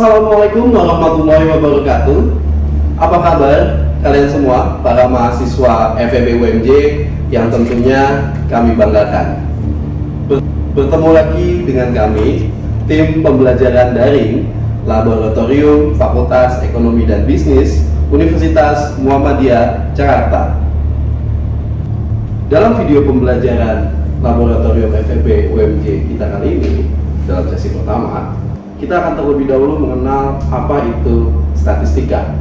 Assalamualaikum warahmatullahi wabarakatuh. Apa kabar kalian semua, para mahasiswa FEB UMJ yang tentunya kami banggakan. Bertemu lagi dengan kami, tim pembelajaran daring Laboratorium Fakultas Ekonomi dan Bisnis Universitas Muhammadiyah Jakarta. Dalam video pembelajaran Laboratorium FEB UMJ kita kali ini, dalam sesi pertama, kita akan terlebih dahulu mengenal apa itu statistika.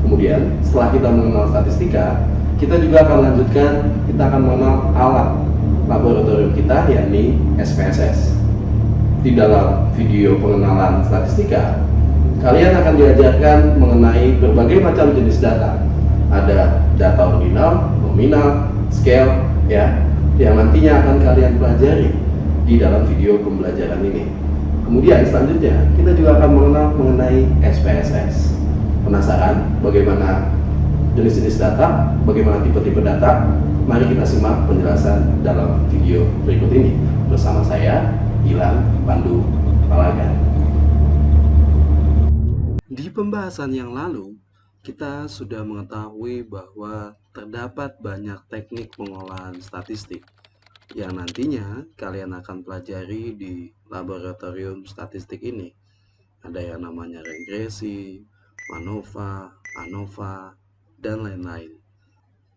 Kemudian setelah kita mengenal statistika, kita juga akan lanjutkan, kita akan mengenal alat laboratorium kita, yakni SPSS. Di dalam video pengenalan statistika, kalian akan diajarkan mengenai berbagai macam jenis data. Ada data ordinal, nominal, scale, yang nantinya akan kalian pelajari di dalam video pembelajaran ini. Kemudian selanjutnya kita juga akan mengenal mengenai SPSS. Penasaran bagaimana jenis-jenis data, bagaimana tipe-tipe data? Mari kita simak penjelasan dalam video berikut ini bersama saya, Gilang Pandu Palagan. Di pembahasan yang lalu, kita sudah mengetahui bahwa terdapat banyak teknik pengolahan statistik yang nantinya kalian akan pelajari di laboratorium statistik ini. Ada yang namanya regresi, MANOVA, ANOVA, dan lain-lain.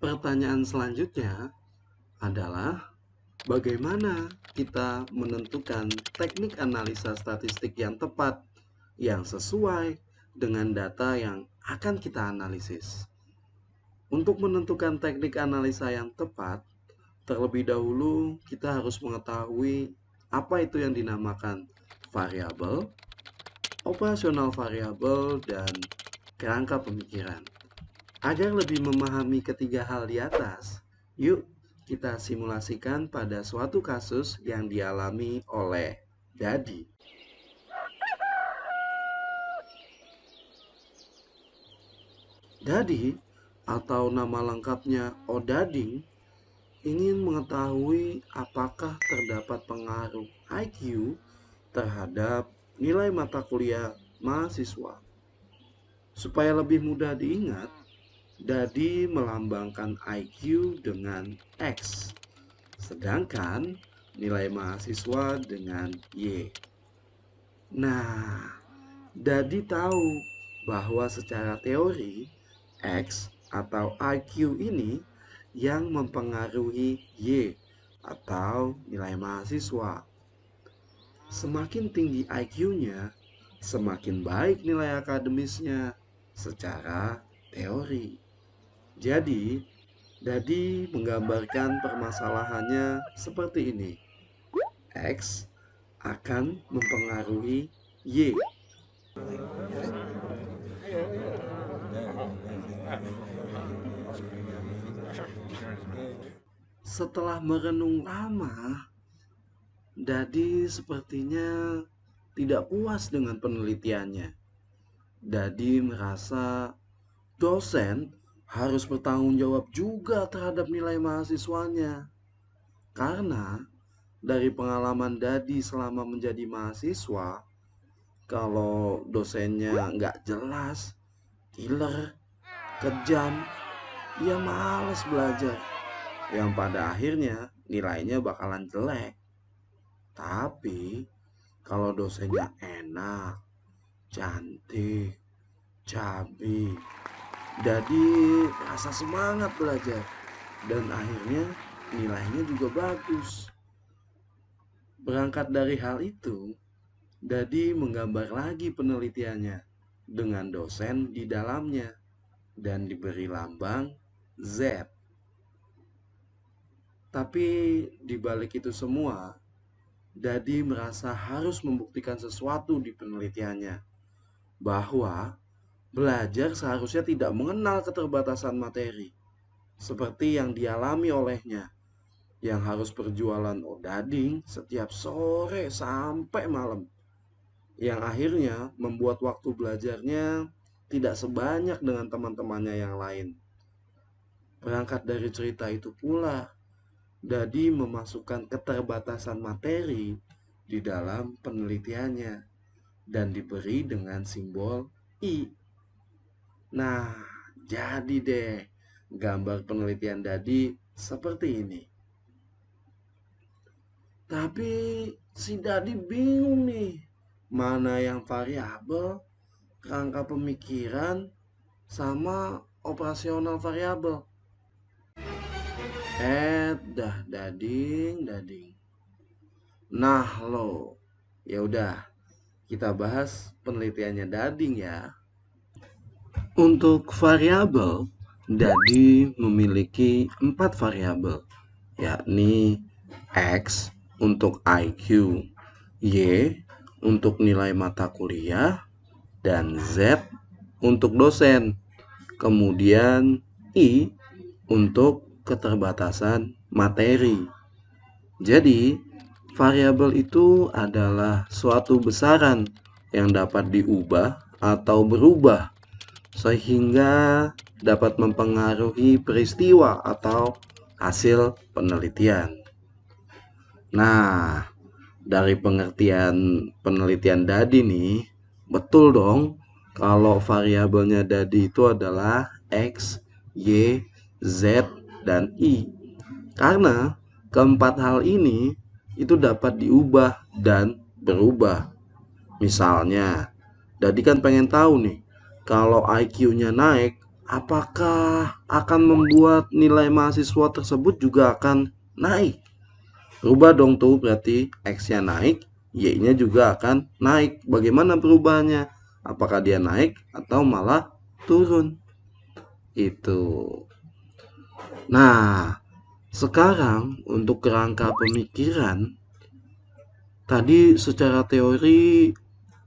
Pertanyaan selanjutnya adalah bagaimana kita menentukan teknik analisa statistik yang tepat, yang sesuai dengan data yang akan kita analisis. Untuk menentukan teknik analisa yang tepat, terlebih dahulu kita harus mengetahui apa itu yang dinamakan variabel, operasional variabel, dan kerangka pemikiran. Agar lebih memahami ketiga hal di atas, yuk kita simulasikan pada suatu kasus yang dialami oleh Dadi. Dadi, atau nama lengkapnya Odading, ingin mengetahui apakah terdapat pengaruh IQ terhadap nilai mata kuliah mahasiswa. Supaya lebih mudah diingat, Dadi melambangkan IQ dengan X, sedangkan nilai mahasiswa dengan Y. Nah, Dadi tahu bahwa secara teori, X atau IQ ini yang mempengaruhi Y atau nilai mahasiswa. Semakin tinggi IQ-nya, semakin baik nilai akademisnya secara teori. Jadi, Dadi menggambarkan permasalahannya seperti ini. X akan mempengaruhi Y. Setelah merenung lama, Dadi sepertinya tidak puas dengan penelitiannya. Dadi merasa dosen harus bertanggung jawab juga terhadap nilai mahasiswanya. Karena dari pengalaman Dadi selama menjadi mahasiswa, kalau dosennya nggak jelas, killer, kejam, dia malas belajar, yang pada akhirnya nilainya bakalan jelek. Tapi kalau dosennya enak, cantik, cabi, Dadi rasa semangat belajar dan akhirnya nilainya juga bagus. Berangkat dari hal itu, Dadi menggambar lagi penelitiannya dengan dosen di dalamnya dan diberi lambang Z. Tapi di balik itu semua, Dadi merasa harus membuktikan sesuatu di penelitiannya, bahwa belajar seharusnya tidak mengenal keterbatasan materi, seperti yang dialami olehnya, yang harus berjualan odading setiap sore sampai malam, yang akhirnya membuat waktu belajarnya tidak sebanyak dengan teman-temannya yang lain. Berangkat dari cerita itu pula, Dadi memasukkan keterbatasan materi di dalam penelitiannya dan diberi dengan simbol I. Nah, jadi deh gambar penelitian Dadi seperti ini. Tapi si Dadi bingung nih, mana yang variabel, kerangka pemikiran, sama operasional variabel. Dah dading. Nah lo, ya udah kita bahas penelitiannya Dading ya. Untuk variabel, Dadi memiliki 4 variabel, yakni X untuk IQ, Y untuk nilai mata kuliah, dan Z untuk dosen. Kemudian I untuk keterbatasan materi. Jadi, variabel itu adalah suatu besaran yang dapat diubah atau berubah sehingga dapat mempengaruhi peristiwa atau hasil penelitian. Nah, dari pengertian penelitian Dadi nih, betul dong kalau variabelnya Dadi itu adalah X, Y, Z, dan I. Karena keempat hal ini itu dapat diubah dan berubah. Misalnya, Dadi kan pengen tahu nih, kalau IQ-nya naik, apakah akan membuat nilai mahasiswa tersebut juga akan naik? Rubah dong tuh, berarti X-nya naik, Y-nya juga akan naik. Bagaimana perubahannya? Apakah dia naik atau malah turun? Itu. Nah, sekarang untuk kerangka pemikiran, tadi secara teori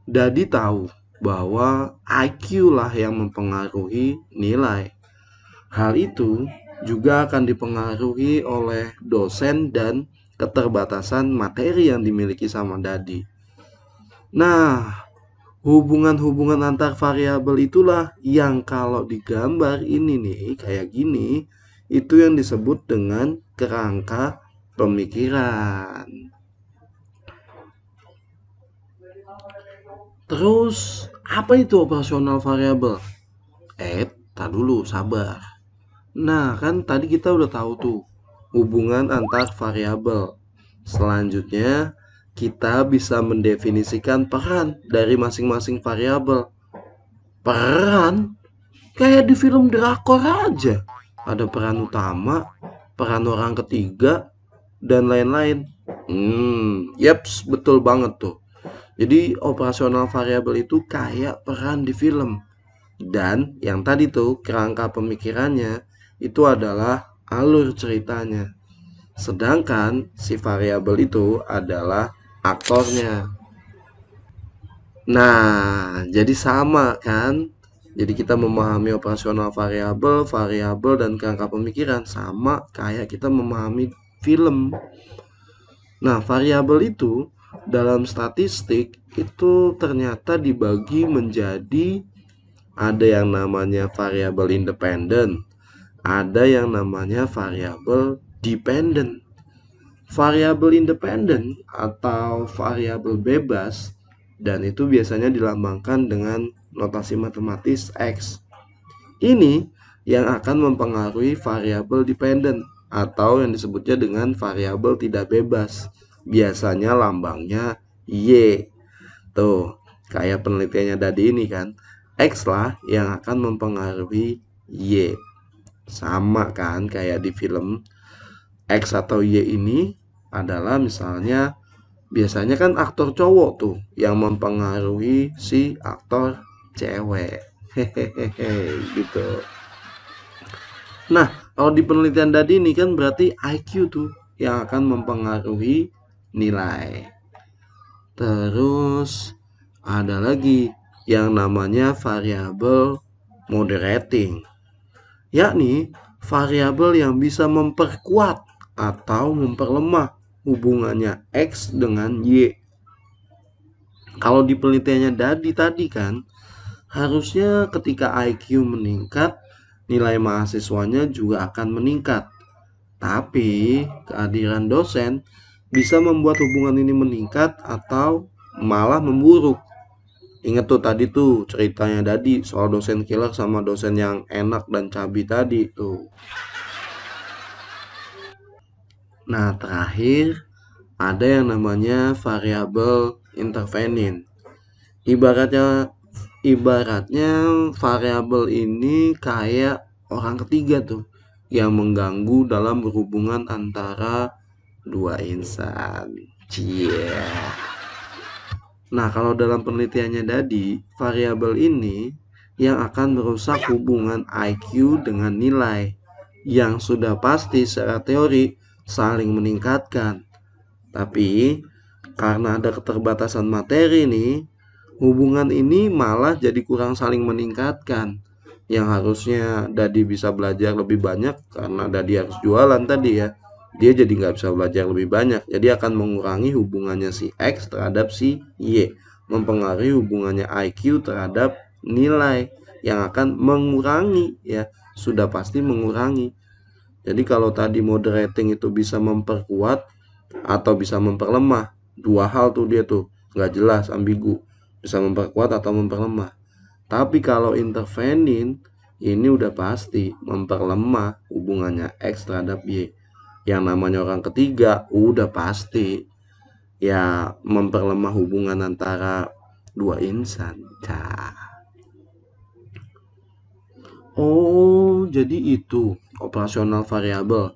Dadi tahu bahwa IQ lah yang mempengaruhi nilai. Hal itu juga akan dipengaruhi oleh dosen dan keterbatasan materi yang dimiliki sama Dadi. Nah, hubungan-hubungan antar variabel itulah yang kalau digambar ini nih kayak gini, itu yang disebut dengan kerangka pemikiran. Terus, apa itu operasional variabel? Tak dulu, sabar. Nah, kan tadi kita udah tahu tuh hubungan antar variabel. Selanjutnya, kita bisa mendefinisikan peran dari masing-masing variabel. Peran? Kayak di film drakor aja. Ada peran utama, peran orang ketiga, dan lain-lain. Yaps, betul banget tuh. Jadi operasional variabel itu kayak peran di film. Dan yang tadi tuh kerangka pemikirannya itu adalah alur ceritanya. Sedangkan si variabel itu adalah aktornya. Nah, jadi sama kan? Jadi kita memahami operasional variabel, dan kerangka pemikiran sama kayak kita memahami film. Nah, variabel itu dalam statistik itu ternyata dibagi menjadi ada yang namanya variabel independen, ada yang namanya variabel dependent. Variabel independen atau variabel bebas, dan itu biasanya dilambangkan dengan notasi matematis X. Ini yang akan mempengaruhi variabel dependent atau yang disebutnya dengan variabel tidak bebas. Biasanya lambangnya Y. Tuh, kayak penelitiannya tadi ini kan. X lah yang akan mempengaruhi Y. Sama kan kayak di film. X atau Y ini adalah misalnya biasanya kan aktor cowok tuh yang mempengaruhi si aktor cewek. Hehehe gitu. Nah, kalau di penelitian tadi ini kan berarti IQ tuh yang akan mempengaruhi nilai. Terus ada lagi yang namanya variabel moderating, yakni variabel yang bisa memperkuat atau memperlemah hubungannya X dengan Y. Kalau di penelitiannya tadi kan, harusnya ketika IQ meningkat, nilai mahasiswanya juga akan meningkat. Tapi kehadiran dosen bisa membuat hubungan ini meningkat atau malah memburuk. Ingat tuh tadi tuh ceritanya tadi soal dosen killer sama dosen yang enak dan cabi tadi tuh. Nah, terakhir ada yang namanya variabel intervenin. Ibaratnya variabel ini kayak orang ketiga tuh yang mengganggu dalam hubungan antara dua insan. Cie. Nah, kalau dalam penelitiannya tadi, variabel ini yang akan merusak hubungan IQ dengan nilai yang sudah pasti secara teori saling meningkatkan. Tapi karena ada keterbatasan materi nih, hubungan ini malah jadi kurang saling meningkatkan. Yang harusnya Dadi bisa belajar lebih banyak karena Dadi harus jualan tadi ya. Dia jadi nggak bisa belajar lebih banyak. Jadi akan mengurangi hubungannya si X terhadap si Y. Mempengaruhi hubungannya IQ terhadap nilai yang akan mengurangi ya. Sudah pasti mengurangi. Jadi kalau tadi moderating itu bisa memperkuat atau bisa memperlemah, dua hal tuh dia tuh nggak jelas, ambigu, bisa memperkuat atau memperlemah. Tapi kalau intervenin ini udah pasti memperlemah hubungannya X terhadap Y. Yang namanya orang ketiga udah pasti ya memperlemah hubungan antara dua insan. Oh, jadi itu operasional variabel.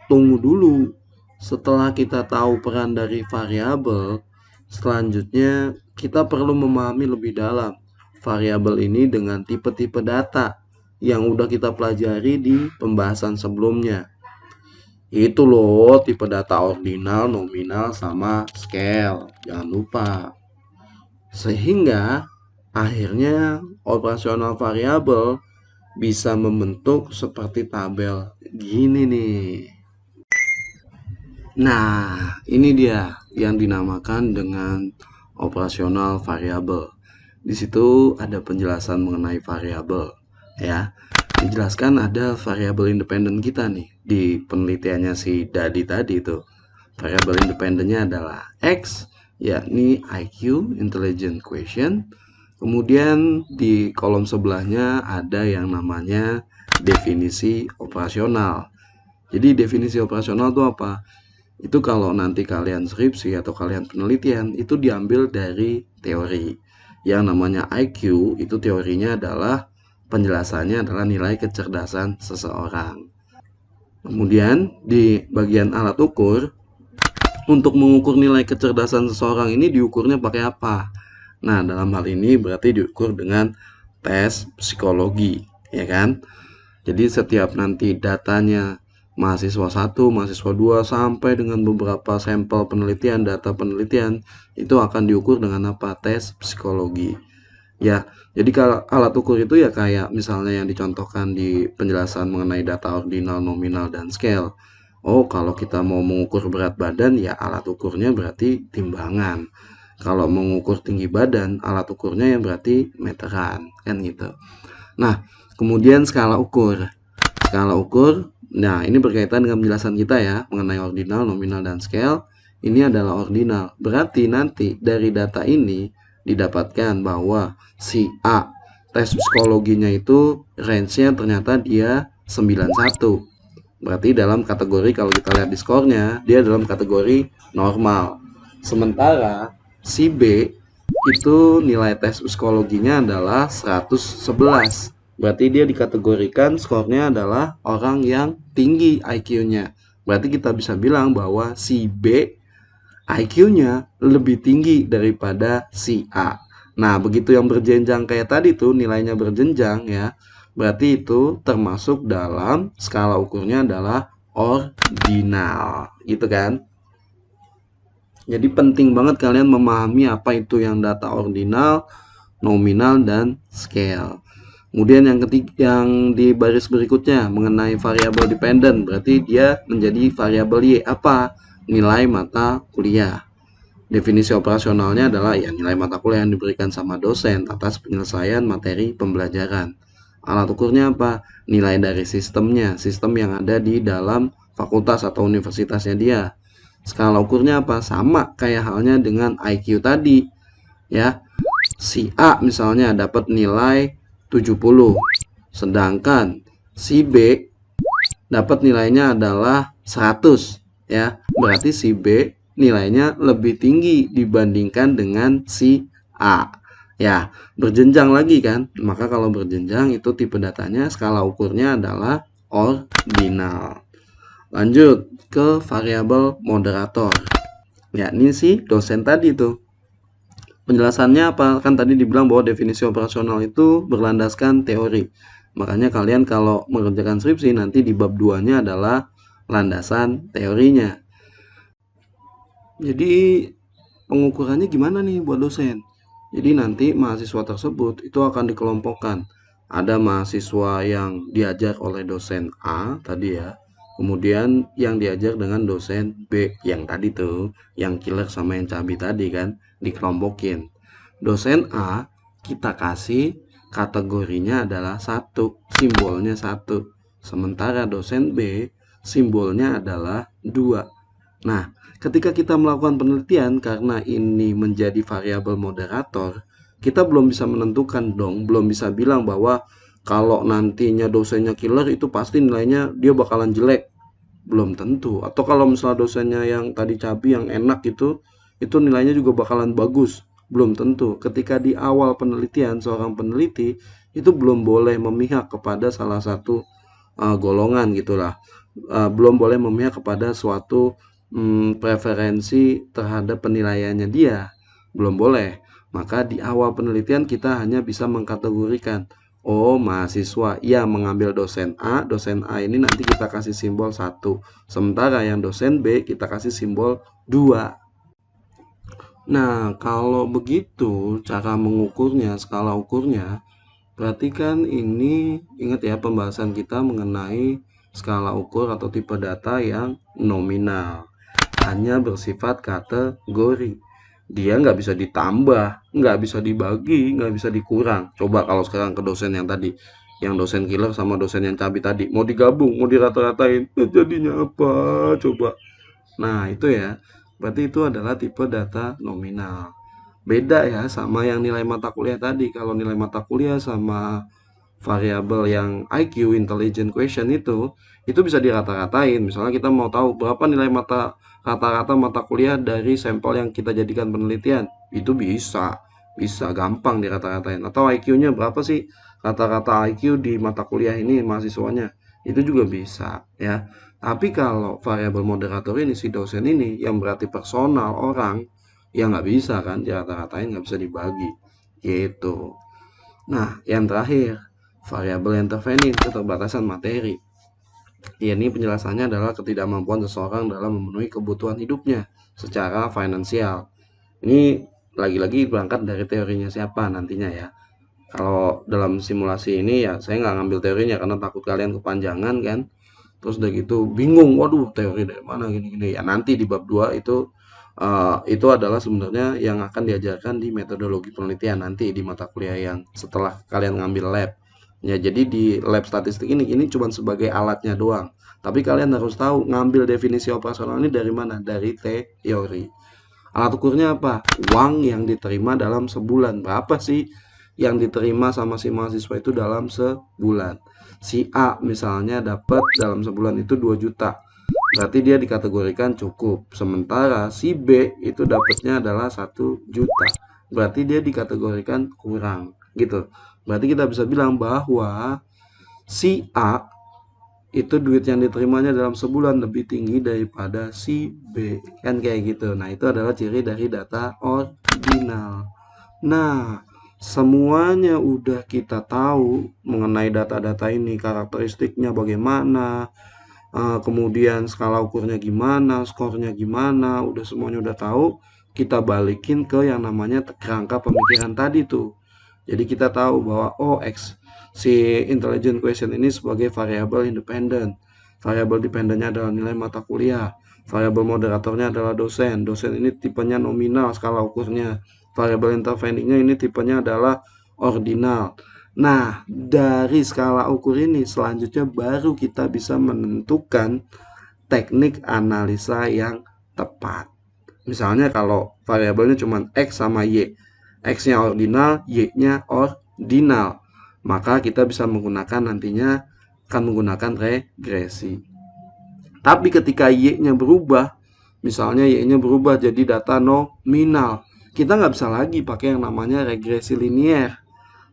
Tunggu dulu. Setelah kita tahu peran dari variabel, selanjutnya kita perlu memahami lebih dalam variabel ini dengan tipe-tipe data yang udah kita pelajari di pembahasan sebelumnya. Itu loh tipe data ordinal, nominal, sama scale. Jangan lupa. Sehingga akhirnya operasional variabel bisa membentuk seperti tabel gini nih. Nah, ini dia yang dinamakan dengan operasional variabel. Di situ ada penjelasan mengenai variabel, ya. Dijelaskan ada variabel independen kita nih di penelitiannya si Dadi tadi itu. Variabel independennya adalah X, yakni IQ, Intelligent Quotient. Kemudian di kolom sebelahnya ada yang namanya definisi operasional. Jadi definisi operasional itu apa? Itu kalau nanti kalian skripsi atau kalian penelitian itu diambil dari teori. Yang namanya IQ itu teorinya adalah penjelasannya adalah nilai kecerdasan seseorang. Kemudian di bagian alat ukur, untuk mengukur nilai kecerdasan seseorang ini diukurnya pakai apa? Nah, dalam hal ini berarti diukur dengan tes psikologi, ya kan? Jadi setiap nanti datanya mahasiswa 1, mahasiswa 2 sampai dengan beberapa sampel penelitian, data penelitian itu akan diukur dengan apa? Tes psikologi. Ya, jadi kalau alat ukur itu ya kayak misalnya yang dicontohkan di penjelasan mengenai data ordinal, nominal, dan scale. Oh, kalau kita mau mengukur berat badan ya alat ukurnya berarti timbangan. Kalau mengukur tinggi badan, alat ukurnya yang berarti meteran, kan gitu. Nah, kemudian skala ukur. Skala ukur, nah ini berkaitan dengan penjelasan kita ya, mengenai ordinal, nominal, dan scale. Ini adalah ordinal. Berarti nanti dari data ini didapatkan bahwa si A, tes psikologinya itu range-nya ternyata dia 91. Berarti dalam kategori kalau kita lihat di skornya, dia dalam kategori normal. Sementara si B itu nilai tes psikologinya adalah 111. Berarti dia dikategorikan skornya adalah orang yang tinggi IQ-nya. Berarti kita bisa bilang bahwa si B IQ-nya lebih tinggi daripada si A. Nah, begitu yang berjenjang kayak tadi tuh nilainya berjenjang ya. Berarti itu termasuk dalam skala ukurnya adalah ordinal, gitu kan? Jadi penting banget kalian memahami apa itu yang data ordinal, nominal, dan scale. Kemudian yang ketiga, yang di baris berikutnya mengenai variabel dependent, berarti dia menjadi variabel Y apa? Nilai mata kuliah. Definisi operasionalnya adalah ya nilai mata kuliah yang diberikan sama dosen atas penyelesaian materi pembelajaran. Alat ukurnya apa? Nilai dari sistemnya, sistem yang ada di dalam fakultas atau universitasnya dia. Skala ukurnya apa? Sama kayak halnya dengan IQ tadi. ya. Si A misalnya dapat nilai 70, sedangkan si B dapat nilainya adalah 100, ya. Berarti si B nilainya lebih tinggi dibandingkan dengan si A. Ya, berjenjang lagi kan? Maka kalau berjenjang itu tipe datanya skala ukurnya adalah ordinal. Lanjut ke variabel moderator. Ya, ini si dosen tadi tuh. Penjelasannya apa? Kan tadi dibilang bahwa definisi operasional itu berlandaskan teori. Makanya kalian kalau mengerjakan skripsi nanti di bab 2-nya adalah landasan teorinya. Jadi pengukurannya gimana nih buat dosen? Jadi nanti mahasiswa tersebut itu akan dikelompokkan. Ada mahasiswa yang diajar oleh dosen A tadi ya. Kemudian yang diajar dengan dosen B yang tadi tuh, yang killer sama yang cabi tadi kan, dikelompokin. Dosen A kita kasih kategorinya adalah 1, simbolnya 1. Sementara dosen B simbolnya adalah 2. Nah, ketika kita melakukan penelitian karena ini menjadi variabel moderator, kita belum bisa menentukan dong, belum bisa bilang bahwa kalau nantinya dosennya killer itu pasti nilainya dia bakalan jelek. Belum tentu. Atau kalau misalnya dosennya yang tadi cabi yang enak itu nilainya juga bakalan bagus. Belum tentu. Ketika di awal penelitian seorang peneliti itu belum boleh memihak kepada salah satu golongan gitulah. Belum boleh memihak kepada suatu preferensi terhadap penilaiannya dia. Belum boleh. Maka di awal penelitian kita hanya bisa mengkategorikan, oh, mahasiswa yang mengambil dosen A ini nanti kita kasih simbol 1. Sementara yang dosen B kita kasih simbol 2. Nah, kalau begitu cara mengukurnya, skala ukurnya, berarti kan ini ingat ya pembahasan kita mengenai skala ukur atau tipe data yang nominal. Hanya bersifat kategori. Dia nggak bisa ditambah, nggak bisa dibagi, nggak bisa dikurang. Coba kalau sekarang ke dosen yang tadi, yang dosen killer sama dosen yang cabi tadi, mau digabung, mau dirata-ratain, jadinya apa? Coba. Nah, itu ya. Berarti itu adalah tipe data nominal. Beda ya sama yang nilai mata kuliah tadi. Kalau nilai mata kuliah sama variabel yang IQ, intelligent question itu bisa dirata-ratain. Misalnya kita mau tahu berapa nilai rata-rata mata kuliah dari sampel yang kita jadikan penelitian. Itu bisa gampang dirata-ratain. Atau IQ-nya berapa sih rata-rata IQ di mata kuliah ini mahasiswanya. Itu juga bisa ya. Tapi kalau variabel moderator ini si dosen ini yang berarti personal orang, ya nggak bisa kan dirata-ratain, nggak bisa dibagi gitu. Nah, yang terakhir, variabel intervening, keterbatasan materi. Ini penjelasannya adalah ketidakmampuan seseorang dalam memenuhi kebutuhan hidupnya secara finansial. Ini lagi-lagi berangkat dari teorinya siapa nantinya ya. Kalau dalam simulasi ini ya saya nggak ngambil teorinya karena takut kalian kepanjangan kan. Terus udah gitu bingung, waduh teori dari mana gini-gini. Ya nanti di bab 2 itu adalah sebenarnya yang akan diajarkan di metodologi penelitian nanti di mata kuliah yang setelah kalian ngambil lab. Ya, jadi di lab statistik ini cuma sebagai alatnya doang. Tapi kalian harus tahu ngambil definisi operasional ini dari mana? Dari teori. Alat ukurnya apa? Uang yang diterima dalam sebulan. Berapa sih yang diterima sama si mahasiswa itu dalam sebulan? Si A misalnya dapat dalam sebulan itu 2 juta. Berarti dia dikategorikan cukup. Sementara si B itu dapatnya adalah 1 juta. Berarti dia dikategorikan kurang. Gitu. Berarti kita bisa bilang bahwa si A itu duit yang diterimanya dalam sebulan lebih tinggi daripada si B. Kan kayak gitu. Nah, itu adalah ciri dari data ordinal. Nah, semuanya udah kita tahu mengenai data-data ini, karakteristiknya bagaimana, kemudian skala ukurnya gimana, skornya gimana, udah semuanya udah tahu. Kita balikin ke yang namanya kerangka pemikiran tadi tuh. Jadi kita tahu bahwa X si intelligent question ini sebagai variabel independen. Variabel dependennya adalah nilai mata kuliah. Variabel moderatornya adalah dosen. Dosen ini tipenya nominal skala ukurnya. Variabel interveningnya ini tipenya adalah ordinal. Nah, dari skala ukur ini selanjutnya baru kita bisa menentukan teknik analisa yang tepat. Misalnya kalau variabelnya cuma X sama Y. X-nya ordinal, Y-nya ordinal. Maka kita bisa menggunakan nantinya akan menggunakan regresi. Tapi ketika Y-nya berubah, misalnya Y-nya berubah jadi data nominal, kita nggak bisa lagi pakai yang namanya regresi linier.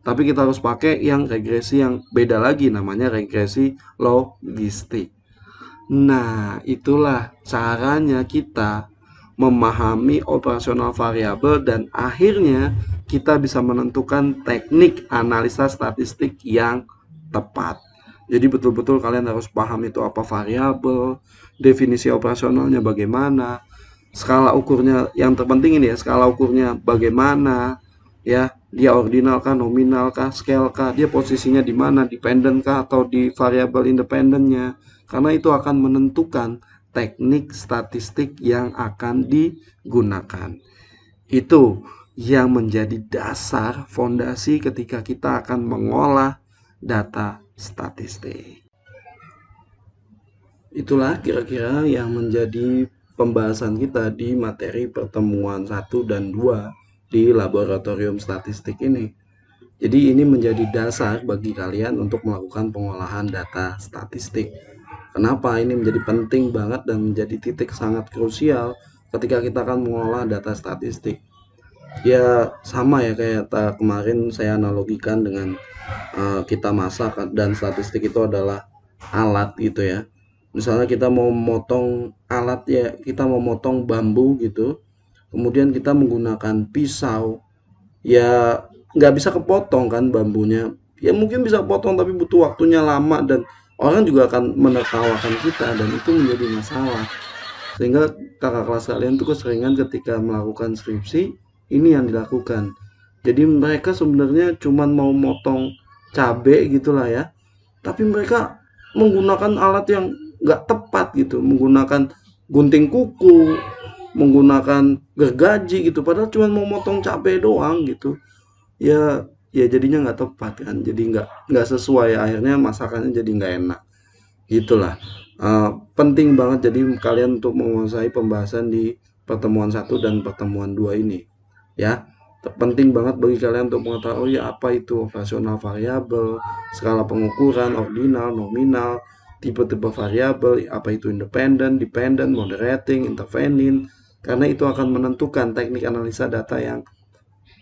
Tapi kita harus pakai yang regresi yang beda lagi, namanya regresi logistik. Nah, itulah caranya kita memahami operasional variabel dan akhirnya kita bisa menentukan teknik analisa statistik yang tepat. Jadi betul-betul kalian harus paham itu apa variabel, definisi operasionalnya bagaimana, skala ukurnya yang terpenting ini ya, skala ukurnya bagaimana, ya, dia ordinal kah, nominal kah, scale kah, dia posisinya di mana, dependent kah atau di variabel independennya. Karena itu akan menentukan teknik statistik yang akan digunakan. Itu yang menjadi dasar fondasi ketika kita akan mengolah data statistik. Itulah kira-kira yang menjadi pembahasan kita di materi pertemuan 1 dan 2 di laboratorium statistik ini. Jadi ini menjadi dasar bagi kalian untuk melakukan pengolahan data statistik. Kenapa ini menjadi penting banget dan menjadi titik sangat krusial ketika kita akan mengolah data statistik. Ya sama ya kayak kemarin saya analogikan dengan kita masak dan statistik itu adalah alat gitu ya. Misalnya kita mau memotong alat ya, kita mau memotong bambu gitu, kemudian kita menggunakan pisau, ya nggak bisa kepotong kan bambunya. Ya mungkin bisa potong tapi butuh waktunya lama dan orang juga akan menertawakan kita dan itu menjadi masalah. Sehingga kakak kelas kalian tuh keseringan ketika melakukan skripsi ini yang dilakukan. Jadi mereka sebenarnya cuma mau motong cabe gitulah ya, tapi mereka menggunakan alat yang nggak tepat gitu, menggunakan gunting kuku, menggunakan gergaji gitu, padahal cuma mau motong cabe doang gitu. Ya jadinya nggak tepat kan, jadi nggak sesuai, akhirnya masakannya jadi nggak enak gitulah. Penting banget jadi kalian untuk menguasai pembahasan di pertemuan 1 dan pertemuan 2 ini ya. Penting banget bagi kalian untuk mengetahui apa itu operasional variabel, skala pengukuran, ordinal, nominal, tipe-tipe variabel, apa itu independent, dependent, moderating, intervening, karena itu akan menentukan teknik analisa data yang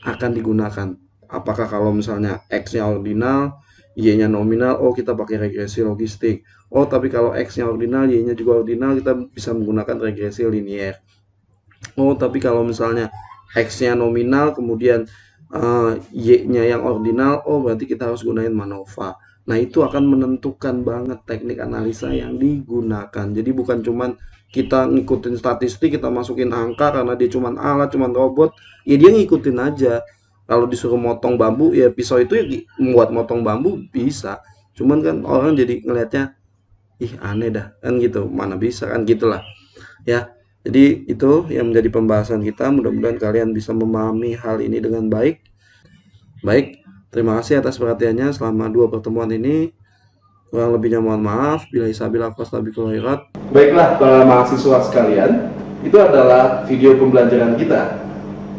akan digunakan. Apakah kalau misalnya X-nya ordinal, Y-nya nominal, oh kita pakai regresi logistik. Oh tapi kalau X-nya ordinal, Y-nya juga ordinal, kita bisa menggunakan regresi linier. Oh tapi kalau misalnya X-nya nominal, kemudian Y-nya yang ordinal, oh berarti kita harus gunain MANOVA. Nah itu akan menentukan banget teknik analisa yang digunakan. Jadi bukan cuman kita ngikutin statistik, kita masukin angka karena dia cuman alat, cuman robot, ya dia ngikutin aja. Kalau disuruh motong bambu, ya pisau itu ya membuat motong bambu bisa. Cuman kan orang jadi ngelihatnya, ih aneh dah, kan gitu. Mana bisa kan gitulah. Ya, jadi itu yang menjadi pembahasan kita. Mudah-mudahan kalian bisa memahami hal ini dengan baik. Baik, terima kasih atas perhatiannya selama 2 pertemuan ini. Kurang lebihnya mohon maaf. Bila isabilah fastabiqul khairat. Baiklah para mahasiswa sekalian, itu adalah video pembelajaran kita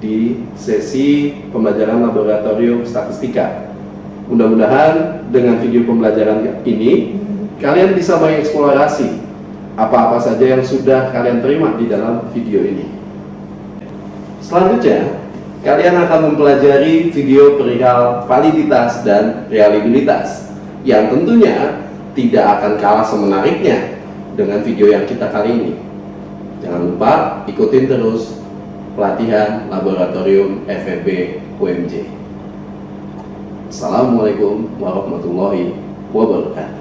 di sesi pembelajaran laboratorium statistika. Mudah-mudahan dengan video pembelajaran ini kalian bisa mengeksplorasi apa-apa saja yang sudah kalian terima di dalam video ini. Selanjutnya, kalian akan mempelajari video perihal validitas dan reliabilitas yang tentunya tidak akan kalah semenariknya dengan video yang kita kali ini. Jangan lupa ikutin terus pelatihan laboratorium FEB UMJ. Assalamualaikum warahmatullahi wabarakatuh.